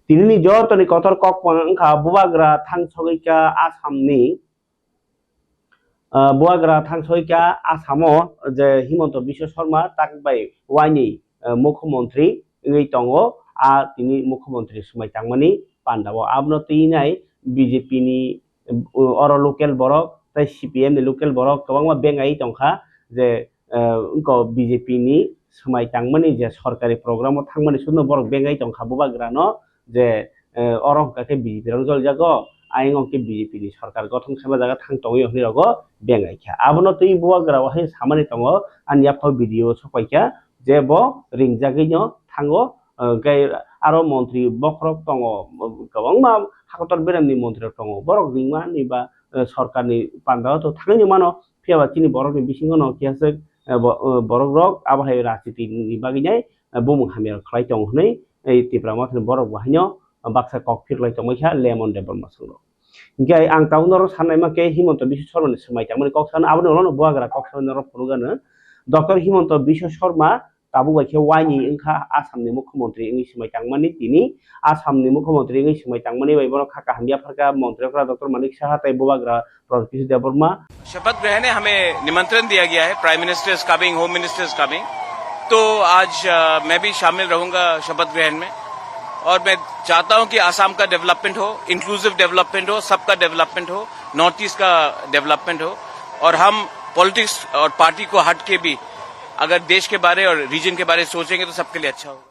তিনি নিজ তনি কতর কক পঙ্খা বুবাগ্রা থাংসগৈকা আসামনি বুয়াগ্রা থাংসগৈকা আসামো যে হিমন্ত বিশ্ব শর্মা তাকবাই ওয়াইনি মুখ্যমন্ত্রী এই টঙ্গো তিনি মুখ্যমন্ত্রী সময় তাংমানি পান্ডাবো আবনো তিনাই বিজেপি ni অর লোকেল বরক তাই সিপিএম ni লোকেল বরক গোबांमा বেঙ্গাই টংখা যে বিজেপি ni সময় তাংমানি যে সরকারি প্রোগ্রামও থাংমানি শুনো বরক বেঙ্গাই টংখা বুবাগ্রানো যে অরংকাকে বিজেপি রং জল জাগো আইংকে বিজেপি ni সরকার গঠন সেবা জায়গা থাং টঙ্গই হনি রগো বেঙ্গাইখা আবনো তুই বুয়াগ্রা ওহাই সামানি টঙ্গো আনিয়া ফাও ভিডিও সপাইখা যে ব রিংজাগैनो থাঙ্গো গাই আরো মন্ত্রী বখরক টঙ্গো গোबांमा হাকতর বেরামনি মন্ত্রী টঙ্গো বরক রিংমা ni বা সরকারনি পান্ডাও তো থাঙ্গনি মানো ফিয়াবা তিনি বরকনি বিসিংনো কিয়াসে বরক রক আবহাই রাজনীতি ni বাগিনাই বুমুং হামির খলাই টং হनै এই তিপ্রামা বরক বাহাইনো বাক্সা কক ফিরলাই টংমাইখা লেমন দেবর মাসুলো গাই আং টাউনর সানাইমা কে হিমন্ত বিশ্ব শর্মা ni সময় তামানি কক সানা আবনো রনো বুয়াগ্রা কক সানা র ফুরগানো ডক্টর হিমন্ত বিশ্ব শর্মা তাবুবাইখা ওয়াইনি ওংখা আসামনি মুখ্যমন্ত্রী এই সময় তাংমানি তিনি আসামনি মুখ্যমন্ত্রী এই সময় তাংমানি বাইবর খাকা হাमिया फरका मंत्रीफोरा डॉक्टर मानिक साहा तै बुबाग्रा प्रकृति देवबर्मा शपथ ग्रहण है हमें निमंत्रण दिया गया है prime minister is coming home minister is coming तो आज मैं भी शामिल रहूंगा शपथ ग्रहण में और मैं चाहता हूं कि आसाम का डेवलपमेंट हो इंक्लूसिव डेवलपमेंट हो सबका डेवलपमेंट हो नॉर्थ ईस्ट का डेवलपमेंट हो और हम पॉलिटिक्स और पार्टी को हट के भी अगर देश के बारे और रीजन के बारे सोचेंगे तो सबके लिए अच्छा होगा।